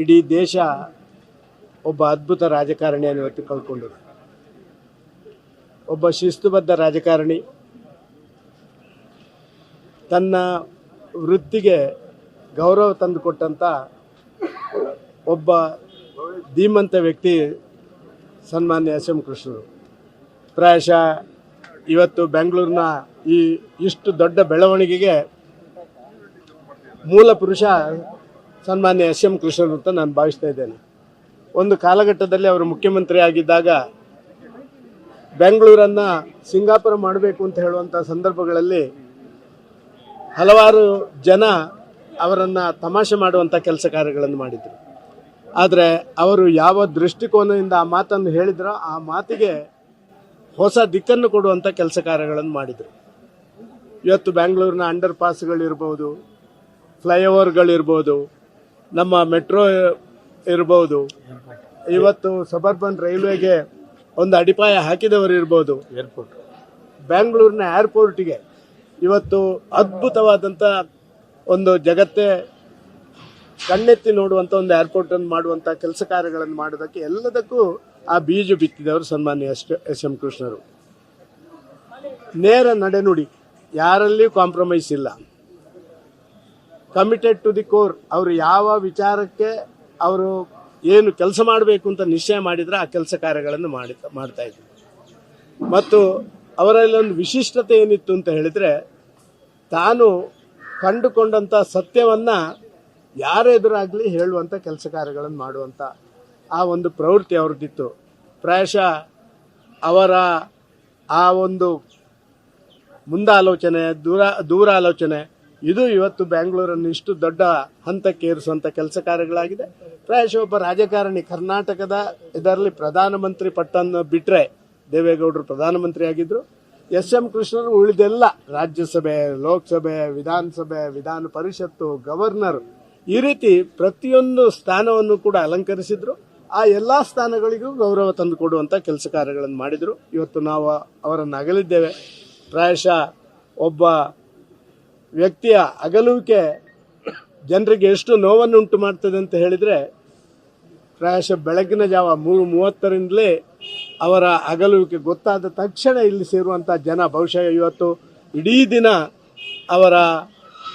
ಇಡೀ ದೇಶ ಒಬ್ಬ ಅದ್ಭುತ ರಾಜಕಾರಣಿಯನ್ನು ಇವತ್ತು ಕಳ್ಕೊಂಡಿದೆ. ಒಬ್ಬ ಶಿಸ್ತುಬದ್ಧ ರಾಜಕಾರಣಿ, ತನ್ನ ವೃತ್ತಿಗೆ ಗೌರವ ತಂದುಕೊಟ್ಟಂಥ ಒಬ್ಬ ಧೀಮಂತ ವ್ಯಕ್ತಿ ಸನ್ಮಾನ್ಯ ಎಸ್ ಎಂ ಕೃಷ್ಣರು. ಪ್ರಾಯಶಃ ಇವತ್ತು ಬೆಂಗಳೂರಿನ ಇಷ್ಟು ದೊಡ್ಡ ಬೆಳವಣಿಗೆಗೆ ಮೂಲ ಪುರುಷ ಸನ್ಮಾನ್ಯ ಎಸ್ ಎಂ ಕೃಷ್ಣರು ಅಂತ ನಾನು ಭಾವಿಸ್ತಾ ಇದ್ದೇನೆ. ಒಂದು ಕಾಲಘಟ್ಟದಲ್ಲಿ ಅವರು ಮುಖ್ಯಮಂತ್ರಿ ಆಗಿದ್ದಾಗ ಬೆಂಗಳೂರನ್ನು ಸಿಂಗಾಪುರ ಮಾಡಬೇಕು ಅಂತ ಹೇಳುವಂಥ ಸಂದರ್ಭಗಳಲ್ಲಿ ಹಲವಾರು ಜನ ಅವರನ್ನು ತಮಾಷೆ ಮಾಡುವಂಥ ಕೆಲಸ ಕಾರ್ಯಗಳನ್ನು ಮಾಡಿದರು. ಆದರೆ ಅವರು ಯಾವ ದೃಷ್ಟಿಕೋನದಿಂದ ಆ ಮಾತನ್ನು ಹೇಳಿದ್ರೋ ಆ ಮಾತಿಗೆ ಹೊಸ ದಿಕ್ಕನ್ನು ಕೊಡುವಂಥ ಕೆಲಸ ಕಾರ್ಯಗಳನ್ನು ಮಾಡಿದರು. ಇವತ್ತು ಬೆಂಗಳೂರಿನ ಅಂಡರ್ ಪಾಸ್ಗಳಿರ್ಬೋದು, ಫ್ಲೈಓವರ್ಗಳಿರ್ಬೋದು, ನಮ್ಮ ಮೆಟ್ರೋ ಇರ್ಬೋದು, ಇವತ್ತು ಸಬರ್ಬನ್ ರೈಲ್ವೆಗೆ ಒಂದು ಅಡಿಪಾಯ ಹಾಕಿದವರು ಇರ್ಬೋದು, ಬೆಂಗಳೂರಿನ ಏರ್ಪೋರ್ಟಿಗೆ ಇವತ್ತು ಅದ್ಭುತವಾದಂಥ ಒಂದು ಜಗತ್ತೇ ಕಣ್ಣೆತ್ತಿ ನೋಡುವಂಥ ಒಂದು ಏರ್ಪೋರ್ಟನ್ನು ಮಾಡುವಂಥ ಕೆಲಸ ಕಾರ್ಯಗಳನ್ನು ಮಾಡೋದಕ್ಕೆ ಎಲ್ಲದಕ್ಕೂ ಆ ಬೀಜ ಬಿತ್ತಿದವರು ಸನ್ಮಾನ್ಯ ಎಸ್ ಎಂ ಕೃಷ್ಣರು. ನೇರ ನಡೆನುಡಿ, ಯಾರಲ್ಲಿಯೂ ಕಾಂಪ್ರಮೈಸ್ ಇಲ್ಲ. Committed to the core. ಅವರು ಯಾವ ವಿಚಾರಕ್ಕೆ ಅವರು ಏನು ಕೆಲಸ ಮಾಡಬೇಕು ಅಂತ ನಿಶ್ಚಯ ಮಾಡಿದ್ರೆ ಆ ಕೆಲಸ ಕಾರ್ಯಗಳನ್ನು ಮಾಡ್ತಾ ಇದ್ರು. ಮತ್ತು ಅವರಲ್ಲಿ ಒಂದು ವಿಶಿಷ್ಟತೆ ಏನಿತ್ತು ಅಂತ ಹೇಳಿದ್ರೆ, ತಾನು ಕಂಡುಕೊಂಡಂಥ ಸತ್ಯವನ್ನ ಯಾರ ಎದುರಾಗಲಿ ಹೇಳುವಂಥ ಕೆಲಸ ಕಾರ್ಯಗಳನ್ನು ಮಾಡುವಂಥ ಆ ಒಂದು ಪ್ರವೃತ್ತಿ ಅವ್ರದ್ದಿತ್ತು. ಪ್ರಾಯಶಃ ಅವರ ಆ ಒಂದು ಮುಂದಾಲೋಚನೆ, ದೂರಾಲೋಚನೆ ಇದು ಇವತ್ತು ಬೆಂಗಳೂರನ್ನು ಇಷ್ಟು ದೊಡ್ಡ ಹಂತಕ್ಕೆ ಏರಿಸುವಂಥ ಕೆಲಸ ಕಾರ್ಯಗಳಾಗಿದೆ. ಪ್ರಾಯಶಃ ಒಬ್ಬ ರಾಜಕಾರಣಿ ಕರ್ನಾಟಕದ ಇದರಲ್ಲಿ ಪ್ರಧಾನಮಂತ್ರಿ ಪಟ್ಟನ್ನು ಬಿಟ್ಟರೆ ದೇವೇಗೌಡರು ಪ್ರಧಾನಮಂತ್ರಿ ಆಗಿದ್ದರು. ಎಸ್ ಎಂ ಕೃಷ್ಣರು ಉಳಿದೆಲ್ಲ ರಾಜ್ಯಸಭೆ, ಲೋಕಸಭೆ, ವಿಧಾನಸಭೆ, ವಿಧಾನ ಪರಿಷತ್ತು, ಗವರ್ನರ್, ಈ ರೀತಿ ಪ್ರತಿಯೊಂದು ಸ್ಥಾನವನ್ನು ಕೂಡ ಅಲಂಕರಿಸಿದ್ರು. ಆ ಎಲ್ಲ ಸ್ಥಾನಗಳಿಗೂ ಗೌರವ ತಂದುಕೊಡುವಂಥ ಕೆಲಸ ಕಾರ್ಯಗಳನ್ನು ಮಾಡಿದರು. ಇವತ್ತು ನಾವು ಅವರನ್ನು ಅಗಲಿದ್ದೇವೆ. ಪ್ರಾಯಶಃ ಒಬ್ಬ ವ್ಯಕ್ತಿಯ ಅಗಲುವಿಕೆ ಜನರಿಗೆ ಎಷ್ಟು ನೋವನ್ನುಂಟು ಮಾಡ್ತದೆ ಅಂತ ಹೇಳಿದರೆ, ಪ್ರಾಯಶಃ ಬೆಳಗಿನ ಜಾವ 3:30ರಿಂದಲೇ ಅವರ ಅಗಲುವಿಕೆ ಗೊತ್ತಾದ ತಕ್ಷಣ ಇಲ್ಲಿ ಸೇರುವಂಥ ಜನ ಬಹುಶಃ ಇವತ್ತು ಇಡೀ ದಿನ ಅವರ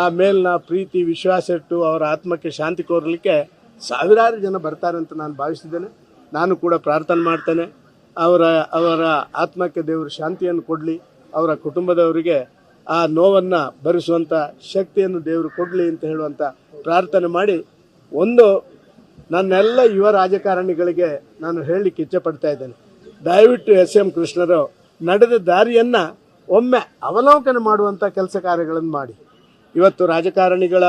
ಆ ಮೇಲಿನ ಪ್ರೀತಿ, ವಿಶ್ವಾಸ ಇಟ್ಟು ಅವರ ಆತ್ಮಕ್ಕೆ ಶಾಂತಿ ಕೋರಲಿಕ್ಕೆ ಸಾವಿರಾರು ಜನ ಬರ್ತಾರೆ ಅಂತ ನಾನು ಭಾವಿಸಿದ್ದೇನೆ. ನಾನು ಕೂಡ ಪ್ರಾರ್ಥನೆ ಮಾಡ್ತೇನೆ, ಅವರ ಆತ್ಮಕ್ಕೆ ದೇವರು ಶಾಂತಿಯನ್ನು ಕೊಡಲಿ, ಅವರ ಕುಟುಂಬದವರಿಗೆ ಆ ನೋವನ್ನು ಭರಿಸುವಂಥ ಶಕ್ತಿಯನ್ನು ದೇವರು ಕೊಡಲಿ ಅಂತ ಹೇಳುವಂಥ ಪ್ರಾರ್ಥನೆ ಮಾಡಿ, ಒಂದು ನನ್ನೆಲ್ಲ ಯುವ ರಾಜಕಾರಣಿಗಳಿಗೆ ನಾನು ಹೇಳಲಿಕ್ಕೆ ಇಚ್ಛೆಪಡ್ತಾ ಇದ್ದೇನೆ, ದಯವಿಟ್ಟು ಎಸ್ ಎಂ ಕೃಷ್ಣರು ನಡೆದ ದಾರಿಯನ್ನು ಒಮ್ಮೆ ಅವಲೋಕನ ಮಾಡುವಂಥ ಕೆಲಸ ಕಾರ್ಯಗಳನ್ನು ಮಾಡಿ. ಇವತ್ತು ರಾಜಕಾರಣಿಗಳ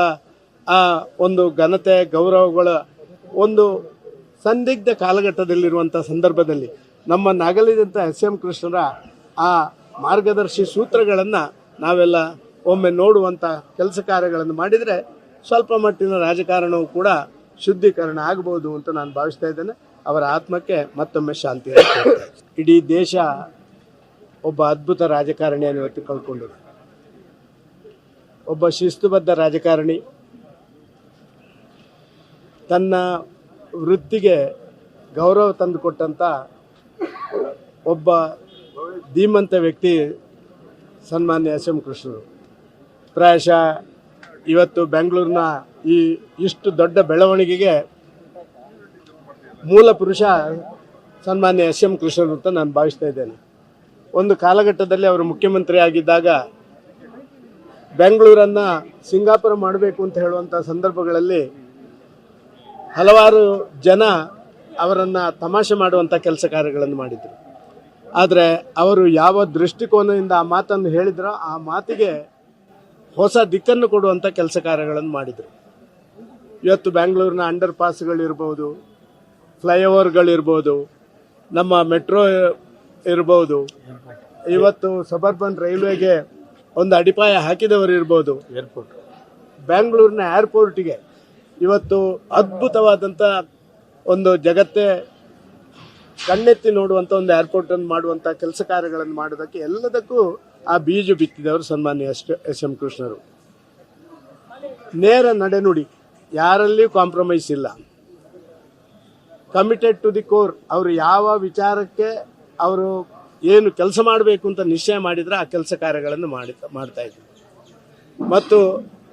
ಆ ಒಂದು ಘನತೆ, ಗೌರವಗಳ ಒಂದು ಸಂದಿಗ್ಧ ಕಾಲಘಟ್ಟದಲ್ಲಿರುವಂಥ ಸಂದರ್ಭದಲ್ಲಿ ನಮ್ಮನ್ನು ಅಗಲಿದಂಥ ಎಸ್ ಎಂ ಕೃಷ್ಣರ ಆ ಮಾರ್ಗದರ್ಶಿ ಸೂತ್ರಗಳನ್ನು ನಾವೆಲ್ಲ ಒಮ್ಮೆ ನೋಡುವಂಥ ಕೆಲಸ ಕಾರ್ಯಗಳನ್ನು ಮಾಡಿದರೆ ಸ್ವಲ್ಪ ಮಟ್ಟಿನ ರಾಜಕಾರಣವು ಕೂಡ ಶುದ್ಧೀಕರಣ ಆಗಬಹುದು ಅಂತ ನಾನು ಭಾವಿಸ್ತಾ ಇದ್ದೇನೆ. ಅವರ ಆತ್ಮಕ್ಕೆ ಮತ್ತೊಮ್ಮೆ ಶಾಂತಿ. ಇಡೀ ದೇಶ ಒಬ್ಬ ಅದ್ಭುತ ರಾಜಕಾರಣಿಯನ್ನು ಇವತ್ತು ಕಳ್ಕೊಂಡಿದೆ. ಒಬ್ಬ ಶಿಸ್ತುಬದ್ಧ ರಾಜಕಾರಣಿ, ತನ್ನ ವೃತ್ತಿಗೆ ಗೌರವ ತಂದುಕೊಟ್ಟಂಥ ಒಬ್ಬ ಧೀಮಂತ ವ್ಯಕ್ತಿ ಸನ್ಮಾನ್ಯ ಎಸ್ ಎಂ ಕೃಷ್ಣರು. ಪ್ರಾಯಶಃ ಇವತ್ತು ಬೆಂಗಳೂರಿನ ಇಷ್ಟು ದೊಡ್ಡ ಬೆಳವಣಿಗೆಗೆ ಮೂಲ ಪುರುಷ ಸನ್ಮಾನ್ಯ ಎಸ್ ಎಂ ಕೃಷ್ಣರು ಅಂತ ನಾನು ಭಾವಿಸ್ತಾ ಇದ್ದೇನೆ. ಒಂದು ಕಾಲಘಟ್ಟದಲ್ಲಿ ಅವರು ಮುಖ್ಯಮಂತ್ರಿ ಆಗಿದ್ದಾಗ ಬೆಂಗಳೂರನ್ನು ಸಿಂಗಾಪುರ ಮಾಡಬೇಕು ಅಂತ ಹೇಳುವಂಥ ಸಂದರ್ಭಗಳಲ್ಲಿ ಹಲವಾರು ಜನ ಅವರನ್ನು ತಮಾಷೆ ಮಾಡುವಂಥ ಕೆಲಸ ಕಾರ್ಯಗಳನ್ನು ಮಾಡಿದರು. ಆದರೆ ಅವರು ಯಾವ ದೃಷ್ಟಿಕೋನದಿಂದ ಆ ಮಾತನ್ನು ಹೇಳಿದ್ರೋ ಆ ಮಾತಿಗೆ ಹೊಸ ದಿಕ್ಕನ್ನು ಕೊಡುವಂಥ ಕೆಲಸ ಕಾರ್ಯಗಳನ್ನು ಮಾಡಿದರು. ಇವತ್ತು ಬೆಂಗಳೂರಿನ ಅಂಡರ್ ಪಾಸ್ಗಳಿರ್ಬೋದು, ಫ್ಲೈಓವರ್ಗಳಿರ್ಬೋದು, ನಮ್ಮ ಮೆಟ್ರೋ ಇರ್ಬೋದು, ಇವತ್ತು ಸಬರ್ಬನ್ ರೈಲ್ವೆಗೆ ಒಂದು ಅಡಿಪಾಯ ಹಾಕಿದವರು ಇರ್ಬೋದು, ಬೆಂಗಳೂರಿನ ಏರ್ಪೋರ್ಟಿಗೆ ಇವತ್ತು ಅದ್ಭುತವಾದಂಥ ಒಂದು ಜಗತ್ತೇ ಕಣ್ಣೆತ್ತಿ ನೋಡುವಂಥ ಒಂದು ಏರ್ಪೋರ್ಟನ್ನು ಮಾಡುವಂಥ ಕೆಲಸ ಕಾರ್ಯಗಳನ್ನು ಮಾಡೋದಕ್ಕೆ ಎಲ್ಲದಕ್ಕೂ ಆ ಬೀಜ ಬಿತ್ತಿದವರು ಸನ್ಮಾನ್ಯ ಎಸ್ ಎಂ ಕೃಷ್ಣರು. ನೇರ ನಡೆನುಡಿ, ಯಾರಲ್ಲಿಯೂ ಕಾಂಪ್ರಮೈಸ್ ಇಲ್ಲ. Committed to the core. ಅವರು ಯಾವ ವಿಚಾರಕ್ಕೆ ಅವರು ಏನು ಕೆಲಸ ಮಾಡಬೇಕು ಅಂತ ನಿಶ್ಚಯ ಮಾಡಿದ್ರೆ ಆ ಕೆಲಸ ಕಾರ್ಯಗಳನ್ನು ಮಾಡ್ತಾ ಇದ್ರು. ಮತ್ತು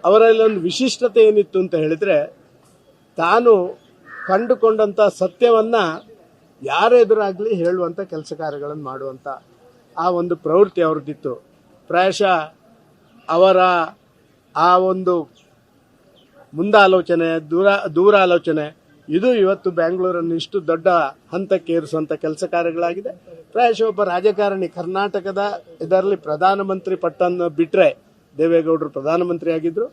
ಅವರಲ್ಲಿ ಒಂದು ವಿಶಿಷ್ಟತೆ ಏನಿತ್ತು ಅಂತ ಹೇಳಿದ್ರೆ, ತಾನು ಕಂಡುಕೊಂಡಂತ ಸತ್ಯವನ್ನ ಯಾರ ಎದುರಾಗ್ಲಿ ಹೇಳುವಂತ ಕೆಲಸ ಕಾರ್ಯಗಳನ್ನು ಮಾಡುವಂತ ಆ ಒಂದು ಪ್ರವೃತ್ತಿ ಅವ್ರದ್ದಿತ್ತು. ಪ್ರಾಯಶಃ ಅವರ ಆ ಒಂದು ಮುಂದಾಲೋಚನೆ, ದೂರ ಆಲೋಚನೆ, ಇದು ಇವತ್ತು ಬೆಂಗಳೂರನ್ನು ಇಷ್ಟು ದೊಡ್ಡ ಹಂತಕ್ಕೆ ಏರಿಸುವಂತ ಕೆಲಸ ಕಾರ್ಯಗಳಾಗಿದೆ. ಪ್ರಾಯಶಃ ಒಬ್ಬ ರಾಜಕಾರಣಿ ಕರ್ನಾಟಕದ ಇದರಲ್ಲಿ ಪ್ರಧಾನಮಂತ್ರಿ ಪಟ್ಟನ್ನು ಬಿಟ್ರೆ, ದೇವೇಗೌಡರು ಪ್ರಧಾನಮಂತ್ರಿ ಆಗಿದ್ರು,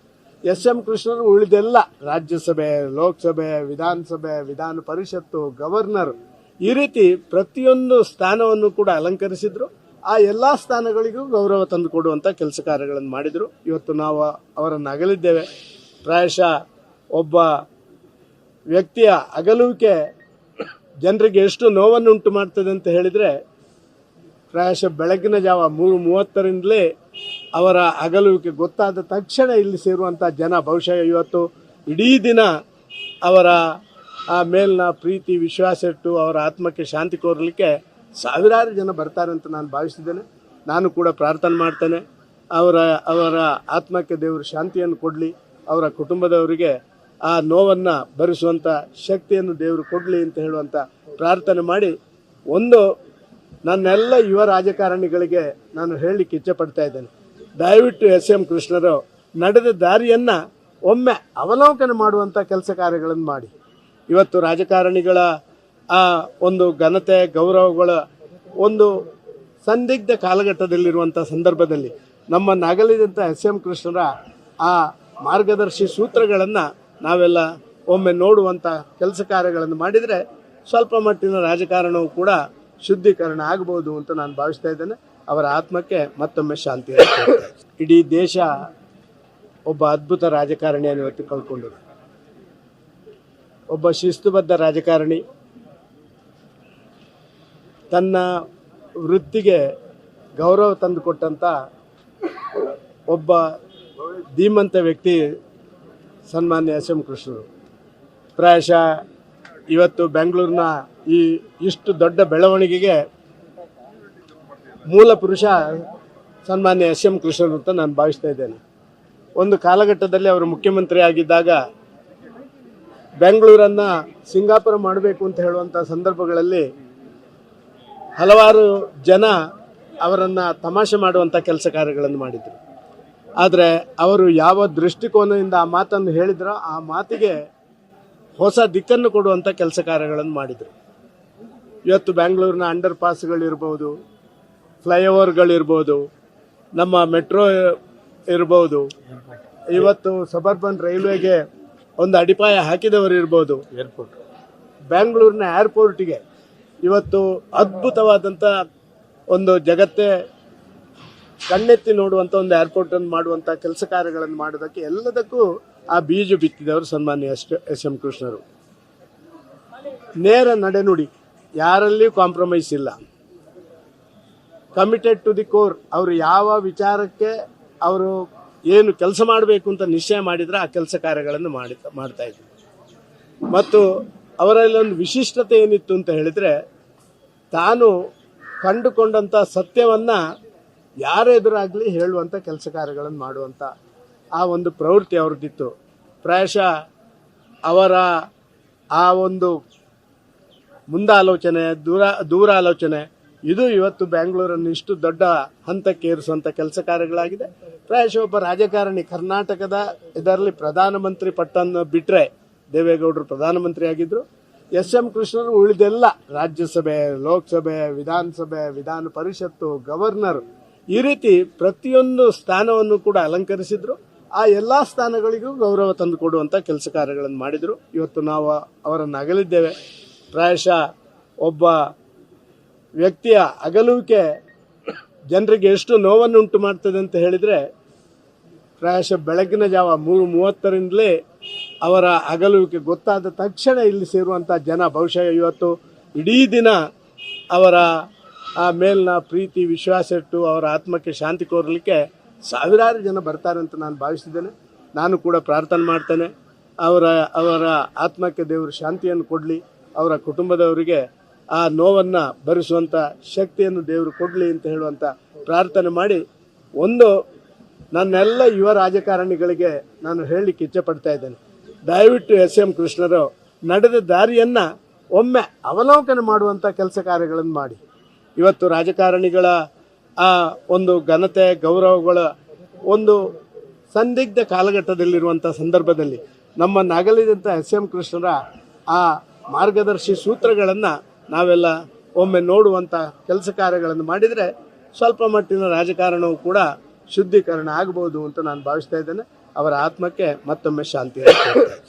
ಎಸ್.ಎಂ. ಕೃಷ್ಣರು ಉಳಿದೆಲ್ಲ ರಾಜ್ಯಸಭೆ, ಲೋಕಸಭೆ, ವಿಧಾನಸಭೆ, ವಿಧಾನ ಪರಿಷತ್ತು, ಗವರ್ನರ್, ಈ ರೀತಿ ಪ್ರತಿಯೊಂದು ಸ್ಥಾನವನ್ನು ಕೂಡ ಅಲಂಕರಿಸಿದ್ರು. ಆ ಎಲ್ಲಾ ಸ್ಥಾನಗಳಿಗೂ ಗೌರವ ತಂದು ಕೊಡುವಂತ ಕೆಲಸ ಕಾರ್ಯಗಳನ್ನು ಮಾಡಿದ್ರು. ಇವತ್ತು ನಾವು ಅವರನ್ನು ಅಗಲಿದ್ದೇವೆ. ಪ್ರಾಯಶಃ ಒಬ್ಬ ವ್ಯಕ್ತಿಯ ಅಗಲುವಿಕೆ ಜನರಿಗೆ ಎಷ್ಟು ನೋವನ್ನು ಉಂಟು ಮಾಡ್ತದೆ ಅಂತ ಹೇಳಿದ್ರೆ, ಪ್ರಾಯಶಃ ಬೆಳಗಿನ ಜಾವ 3:30ರಿಂದಲೇ ಅವರ ಅಗಲುವಿಕೆ ಗೊತ್ತಾದ ತಕ್ಷಣ ಇಲ್ಲಿ ಸೇರುವಂತ ಜನ ಬಹುಶಃ ಇವತ್ತು ಇಡೀ ದಿನ ಅವರ ಆ ಮೇಲಿನ ಪ್ರೀತಿ ವಿಶ್ವಾಸ ಇಟ್ಟು ಅವರ ಆತ್ಮಕ್ಕೆ ಶಾಂತಿ ಕೋರಲಿಕ್ಕೆ ಸಾವಿರಾರು ಜನ ಬರ್ತಾರೆ ಅಂತ ನಾನು ಭಾವಿಸಿದ್ದೇನೆ. ನಾನು ಕೂಡ ಪ್ರಾರ್ಥನೆ ಮಾಡ್ತೇನೆ, ಅವರ ಆತ್ಮಕ್ಕೆ ದೇವರು ಶಾಂತಿಯನ್ನು ಕೊಡಲಿ, ಅವರ ಕುಟುಂಬದವರಿಗೆ ಆ ನೋವನ್ನ ಭರಿಸುವಂತ ಶಕ್ತಿಯನ್ನು ದೇವರು ಕೊಡಲಿ ಅಂತ ಹೇಳುವಂತ ಪ್ರಾರ್ಥನೆ ಮಾಡಿ, ಒಂದು ನನ್ನೆಲ್ಲ ಯುವ ರಾಜಕಾರಣಿಗಳಿಗೆ ನಾನು ಹೇಳಲಿಕ್ಕೆ ಇಚ್ಛೆ ಪಡ್ತಾ ಇದ್ದೇನೆ, ದಯವಿಟ್ಟು ಎಸ್.ಎಂ. ಕೃಷ್ಣರು ನಡೆದ ದಾರಿಯನ್ನ ಒಮ್ಮೆ ಅವಲೋಕನ ಮಾಡುವಂತ ಕೆಲಸ ಕಾರ್ಯಗಳನ್ನು ಮಾಡಿ. ಇವತ್ತು ರಾಜಕಾರಣಿಗಳ ಆ ಒಂದು ಘನತೆ ಗೌರವಗಳ ಒಂದು ಸಂದಿಗ್ಧ ಕಾಲಘಟ್ಟದಲ್ಲಿರುವಂತಹ ಸಂದರ್ಭದಲ್ಲಿ ನಮ್ಮ ಅಗಲಿದಂಥ ಎಸ್.ಎಂ. ಕೃಷ್ಣರ ಆ ಮಾರ್ಗದರ್ಶಿ ಸೂತ್ರಗಳನ್ನ ನಾವೆಲ್ಲ ಒಮ್ಮೆ ನೋಡುವಂತ ಕೆಲಸ ಕಾರ್ಯಗಳನ್ನು ಮಾಡಿದ್ರೆ ಸ್ವಲ್ಪ ಮಟ್ಟಿನ ರಾಜಕಾರಣವು ಕೂಡ ಶುದ್ಧೀಕರಣ ಆಗಬಹುದು ಅಂತ ನಾನು ಭಾವಿಸ್ತಾ ಇದ್ದೇನೆ. ಅವರ ಆತ್ಮಕ್ಕೆ ಮತ್ತೊಮ್ಮೆ ಶಾಂತಿ. ಇಡೀ ದೇಶ ಒಬ್ಬ ಅದ್ಭುತ ರಾಜಕಾರಣಿಯನ್ನು ಇವತ್ತು ಕಳ್ಕೊಂಡಿದೆ. ಒಬ್ಬ ಶಿಸ್ತುಬದ್ಧ ರಾಜಕಾರಣಿ, ತನ್ನ ವೃತ್ತಿಗೆ ಗೌರವ ತಂದುಕೊಟ್ಟಂತ ಒಬ್ಬ ಧೀಮಂತ ವ್ಯಕ್ತಿ ಸನ್ಮಾನ್ಯ ಎಸ್.ಎಂ. ಕೃಷ್ಣರು. ಪ್ರಾಯಶಃ ಇವತ್ತು ಬೆಂಗಳೂರಿನ ಈ ಇಷ್ಟು ದೊಡ್ಡ ಬೆಳವಣಿಗೆಗೆ ಮೂಲ ಪುರುಷ ಸನ್ಮಾನ್ಯ ಎಸ್.ಎಂ. ಕೃಷ್ಣರು ಅಂತ ನಾನು ಭಾವಿಸ್ತಾ ಇದ್ದೇನೆ. ಒಂದು ಕಾಲಘಟ್ಟದಲ್ಲಿ ಅವರು ಮುಖ್ಯಮಂತ್ರಿ ಆಗಿದ್ದಾಗ ಬೆಂಗಳೂರನ್ನ ಸಿಂಗಾಪುರ ಮಾಡಬೇಕು ಅಂತ ಹೇಳುವಂಥ ಸಂದರ್ಭಗಳಲ್ಲಿ ಹಲವಾರು ಜನ ಅವರನ್ನ ತಮಾಷೆ ಮಾಡುವಂಥ ಕೆಲಸ ಕಾರ್ಯಗಳನ್ನು ಮಾಡಿದರು. ಆದರೆ ಅವರು ಯಾವ ದೃಷ್ಟಿಕೋನದಿಂದ ಆ ಮಾತನ್ನು ಹೇಳಿದ್ರೋ ಆ ಮಾತಿಗೆ ಹೊಸ ದಿಕ್ಕನ್ನು ಕೊಡುವಂಥ ಕೆಲಸ ಕಾರ್ಯಗಳನ್ನು ಮಾಡಿದರು. ಇವತ್ತು ಬೆಂಗಳೂರಿನ ಅಂಡರ್ ಪಾಸ್ಗಳಿರ್ಬೋದು, ಫ್ಲೈಓವರ್ಗಳಿರ್ಬೋದು, ನಮ್ಮ ಮೆಟ್ರೋ ಇರ್ಬೋದು, ಇವತ್ತು ಸಬರ್ಬನ್ ರೈಲ್ವೆಗೆ ಒಂದು ಅಡಿಪಾಯ ಹಾಕಿದವರು ಇರ್ಬೋದು, ಬೆಂಗಳೂರಿನ ಏರ್ಪೋರ್ಟ್ಗೆ ಇವತ್ತು ಅದ್ಭುತವಾದಂಥ ಒಂದು ಜಗತ್ತೇ ಕಣ್ಣೆತ್ತಿ ನೋಡುವಂಥ ಒಂದು ಏರ್ಪೋರ್ಟ್ ಅನ್ನು ಮಾಡುವಂಥ ಕೆಲಸ ಕಾರ್ಯಗಳನ್ನು ಮಾಡೋದಕ್ಕೆ ಎಲ್ಲದಕ್ಕೂ ಆ ಬೀಜ ಬಿತ್ತಿದವರು ಸನ್ಮಾನ್ಯ ಎಸ್.ಎಂ. ಕೃಷ್ಣರು. ನೇರ ನಡೆನುಡಿ, ಯಾರಲ್ಲಿಯೂ ಕಾಂಪ್ರಮೈಸ್ ಇಲ್ಲ. Committed to the core. ಅವರು ಯಾವ ವಿಚಾರಕ್ಕೆ ಅವರು ಏನು ಕೆಲಸ ಮಾಡಬೇಕು ಅಂತ ನಿಶ್ಚಯ ಮಾಡಿದ್ರೆ ಆ ಕೆಲಸ ಕಾರ್ಯಗಳನ್ನು ಮಾಡ್ತಾ ಇದ್ರು. ಮತ್ತು ಅವರಲ್ಲಿ ಒಂದು ವಿಶಿಷ್ಟತೆ ಏನಿತ್ತು ಅಂತ ಹೇಳಿದ್ರೆ, ತಾನು ಕಂಡುಕೊಂಡಂತ ಸತ್ಯವನ್ನ ಯಾರ ಎದುರಾಗ್ಲಿ ಹೇಳುವಂತ ಕೆಲಸ ಕಾರ್ಯಗಳನ್ನು ಮಾಡುವಂತ ಆ ಒಂದು ಪ್ರವೃತ್ತಿ ಅವ್ರದ್ದಿತ್ತು. ಪ್ರಾಯಶಃ ಅವರ ಆ ಒಂದು ಮುಂದಾಲೋಚನೆ, ದೂರ ಆಲೋಚನೆ, ಇದು ಇವತ್ತು ಬೆಂಗಳೂರನ್ನು ಇಷ್ಟು ದೊಡ್ಡ ಹಂತಕ್ಕೆ ಏರಿಸುವಂತ ಕೆಲಸ ಕಾರ್ಯಗಳಾಗಿದೆ. ಪ್ರಾಯಶಃ ಒಬ್ಬ ರಾಜಕಾರಣಿ ಕರ್ನಾಟಕದ ಇದರಲ್ಲಿ ಪ್ರಧಾನಮಂತ್ರಿ ಪಟ್ಟನ್ನು ಬಿಟ್ರೆ, ದೇವೇಗೌಡರು ಪ್ರಧಾನಮಂತ್ರಿ ಆಗಿದ್ರು, ಎಸ್.ಎಂ. ಕೃಷ್ಣರು ಉಳಿದೆಲ್ಲ ರಾಜ್ಯಸಭೆ, ಲೋಕಸಭೆ, ವಿಧಾನಸಭೆ, ವಿಧಾನ ಪರಿಷತ್ತು, ಗವರ್ನರ್, ಈ ರೀತಿ ಪ್ರತಿಯೊಂದು ಸ್ಥಾನವನ್ನು ಕೂಡ ಅಲಂಕರಿಸಿದ್ರು. ಆ ಎಲ್ಲಾ ಸ್ಥಾನಗಳಿಗೂ ಗೌರವ ತಂದು ಕೊಡುವಂತ ಕೆಲಸ ಕಾರ್ಯಗಳನ್ನು ಮಾಡಿದ್ರು. ಇವತ್ತು ನಾವು ಅವರನ್ನು ಅಗಲಿದ್ದೇವೆ. ಪ್ರಾಯಶಃ ಒಬ್ಬ ವ್ಯಕ್ತಿಯ ಅಗಲುವಿಕೆ ಜನರಿಗೆ ಎಷ್ಟು ನೋವನ್ನು ಉಂಟು ಮಾಡ್ತದೆ ಅಂತ ಹೇಳಿದ್ರೆ, ಪ್ರಾಯಶಃ ಬೆಳಗಿನ ಜಾವ 3:30ರಿಂದಲೇ ಅವರ ಅಗಲುವಿಕೆ ಗೊತ್ತಾದ ತಕ್ಷಣ ಇಲ್ಲಿ ಸೇರುವಂತ ಜನ ಬಹುಶಃ ಇವತ್ತು ಇಡೀ ದಿನ ಅವರ ಆ ಮೇಲಿನ ಪ್ರೀತಿ ವಿಶ್ವಾಸ ಇಟ್ಟು ಅವರ ಆತ್ಮಕ್ಕೆ ಶಾಂತಿ ಕೋರಲಿಕ್ಕೆ ಸಾವಿರಾರು ಜನ ಬರ್ತಾರೆ ಅಂತ ನಾನು ಭಾವಿಸಿದ್ದೇನೆ. ನಾನು ಕೂಡ ಪ್ರಾರ್ಥನೆ ಮಾಡ್ತೇನೆ, ಅವರ ಆತ್ಮಕ್ಕೆ ದೇವರು ಶಾಂತಿಯನ್ನು ಕೊಡಲಿ, ಅವರ ಕುಟುಂಬದವರಿಗೆ ಆ ನೋವನ್ನು ಭರಿಸುವಂಥ ಶಕ್ತಿಯನ್ನು ದೇವರು ಕೊಡಲಿ ಅಂತ ಹೇಳುವಂಥ ಪ್ರಾರ್ಥನೆ ಮಾಡಿ, ಒಂದು ನನ್ನೆಲ್ಲ ಯುವ ರಾಜಕಾರಣಿಗಳಿಗೆ ನಾನು ಹೇಳಲಿಕ್ಕೆ ಇಚ್ಛೆ ಪಡ್ತಾ ಇದ್ದೇನೆ, ದಯವಿಟ್ಟು SM ಕೃಷ್ಣರು ನಡೆದ ದಾರಿಯನ್ನು ಒಮ್ಮೆ ಅವಲೋಕನ ಮಾಡುವಂಥ ಕೆಲಸ ಕಾರ್ಯಗಳನ್ನು ಮಾಡಿ. ಇವತ್ತು ರಾಜಕಾರಣಿಗಳ ಆ ಒಂದು ಘನತೆ ಗೌರವಗಳ ಒಂದು ಸಂದಿಗ್ಧ ಕಾಲಘಟ್ಟದಲ್ಲಿರುವಂಥ ಸಂದರ್ಭದಲ್ಲಿ ನಮ್ಮನ್ನಗಲಿದಂಥ SM ಕೃಷ್ಣರ ಆ ಮಾರ್ಗದರ್ಶಿ ಸೂತ್ರಗಳನ್ನು ನಾವೆಲ್ಲ ಒಮ್ಮೆ ನೋಡುವಂಥ ಕೆಲಸ ಕಾರ್ಯಗಳನ್ನು ಮಾಡಿದರೆ ಸ್ವಲ್ಪ ಮಟ್ಟಿನ ರಾಜಕಾರಣವು ಕೂಡ ಶುದ್ಧೀಕರಣ ಆಗಬಹುದು ಅಂತ ನಾನು ಭಾವಿಸ್ತಾ ಇದ್ದೇನೆ. ಅವರ ಆತ್ಮಕ್ಕೆ ಮತ್ತೊಮ್ಮೆ ಶಾಂತಿ.